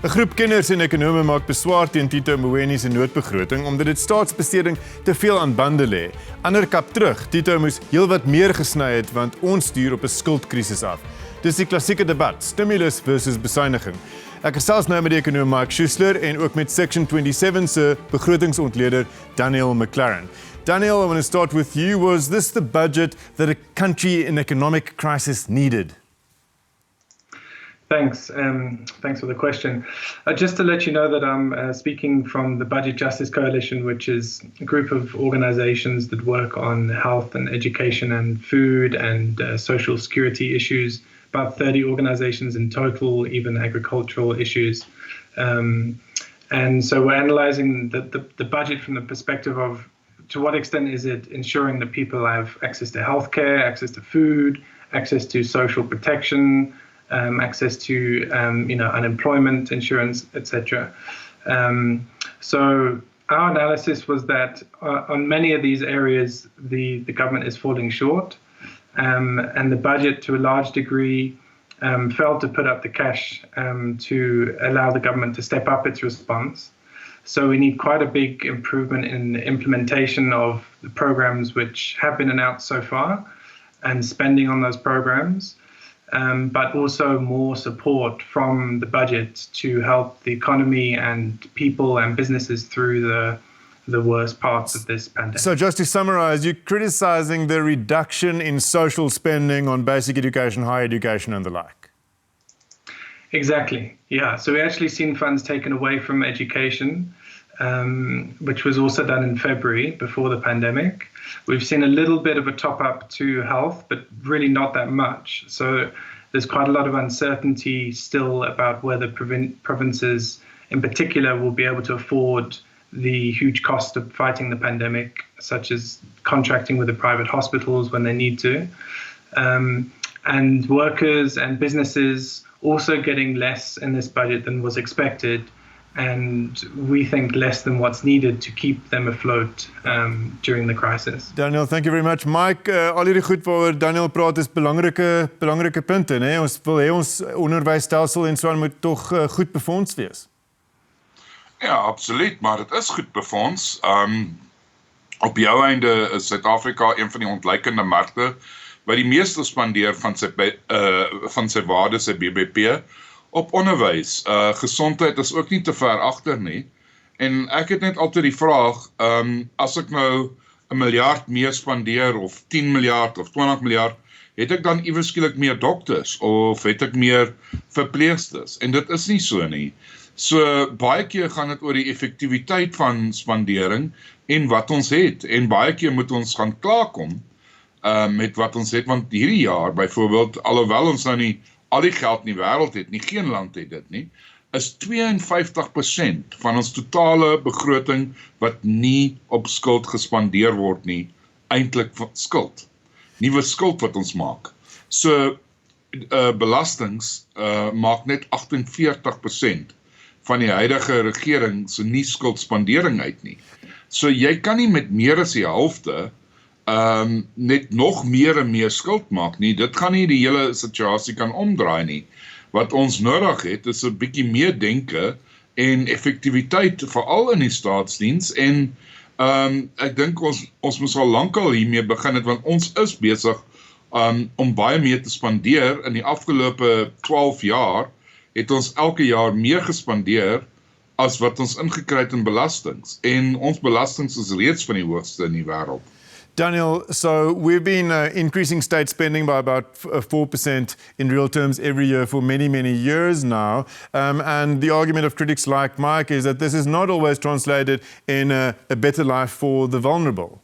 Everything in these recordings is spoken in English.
'n Groep kenners en ekonome maak beswaar teen Tito Mboweni se noodbegroting omdat dit staatsbesteding te veel aan bande lê. Ander kap terug, Tito moes heelwat meer gesny het want ons stuur op 'n skuldkrisis af. Dis die klassieke debat, stimulus versus besuiniging. Ek gesels nou met die ekonoom Mike Schüssler en ook met Section 27 se begrotingsontleder Deel McLaren. Daniel, I want to start with you. Was this the budget that a country in economic crisis needed? Thanks. Thanks for the question. Just to let you know that I'm speaking from the Budget Justice Coalition, which is a group of organizations that work on health and education and food and social security issues, about 30 organizations in total, even agricultural issues. And so we're analyzing the budget from the perspective of to what extent is it ensuring that people have access to healthcare, access to food, access to social protection, access to unemployment insurance, etc. So our analysis was that on many of these areas, the government is falling short, and the budget, to a large degree, failed to put up the cash to allow the government to step up its response. So we need quite a big improvement in the implementation of the programs which have been announced so far and spending on those programs, but also more support from the budget to help the economy and people and businesses through the worst parts of this pandemic. So just to summarize, you're criticizing the reduction in social spending on basic education, higher education and the like. Exactly, yeah. So we actually seen funds taken away from education, which was also done in February before the pandemic. We've seen a little bit of a top up to health, but really not that much. So there's quite a lot of uncertainty still about whether provinces in particular will be able to afford the huge cost of fighting the pandemic, such as contracting with the private hospitals when they need to. And workers and businesses also getting less in this budget than was expected, and we think less than what's needed to keep them afloat during the crisis. Daniel, thank you very much. Mike, al hierdie goed waaroor Daniel praat is belangrike punte, né? Ons wil hê ons onderwysstelsel en so aan moet tog goed befonds wees. Ja, absoluut, maar dit is goed befonds. Op jou einde is Suid-Afrika een van die ontleikende markte wat die meeste spandeer van sy waarde, sy BBP, op onderwys. Gesondheid is ook nie te ver agter nie. En ek het net altyd die vraag, as ek nou 1 miljard meer spandeer, of 10 miljard, of 20 miljard, het ek dan iewers skielik meer dokters, of het ek meer verpleegsters? En dit is nie so nie. So baie keer gaan dit oor die effektiwiteit van spandering en wat ons het. En baie keer moet ons gaan klaarkom met wat ons het, want hierdie jaar byvoorbeeld, alhoewel ons nou nie al die geld in die wêreld het nie, geen land het dit nie, is 52% van ons totale begroting wat nie op skuld gespandeer word nie, eintlik skuld. Nuwe skuld wat ons maak. So belastings maak net 48% van die huidige regering se nie skuldspandering uit nie. So jy kan nie met meer as die helfte net nog meer en meer skuld maak nie. Dit gaan nie die hele situasie kan omdraai nie. Wat ons nodig het is 'n bietjie meer denke en effektiwiteit, veral in die staatsdiens, en ek dink ons moes al lankal hiermee begin het, want ons is besig om baie meer te spandeer. In die afgelope 12 jaar het ons elke jaar meer gespandeer as wat ons ingekry het in belastings. En ons belastings is reeds van die hoogste in die wêreld. Daniel, so we've been increasing state spending by about 4% in real terms every year for many, many years now. And the argument of critics like Mike is that this is not always translated in a better life for the vulnerable.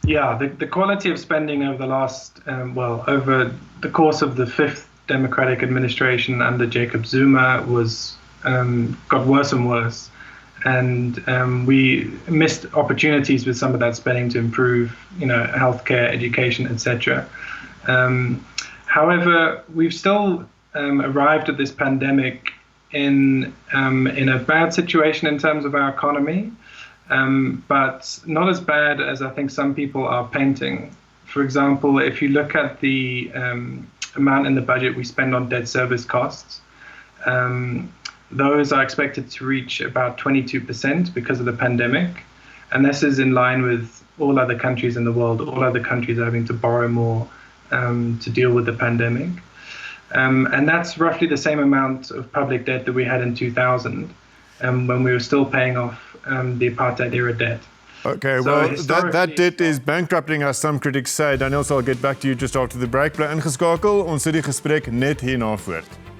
Yeah, the quality of spending over the last, over the course of the 5th Democratic administration under Jacob Zuma got worse and worse. And we missed opportunities with some of that spending to improve, healthcare, education, etc. However, we've still arrived at this pandemic in a bad situation in terms of our economy, but not as bad as I think some people are painting. For example, if you look at the amount in the budget we spend on debt service costs, those are expected to reach about 22% because of the pandemic. And this is in line with all other countries in the world. All other countries are having to borrow more to deal with the pandemic. And that's roughly the same amount of public debt that we had in 2000 when we were still paying off the apartheid era debt. Okay, So well, historically- that debt is bankrupting, as some critics say. Daniel, I'll get back to you just after the break. Bly ingeskakel. Ons sit die gesprek net hierna voort.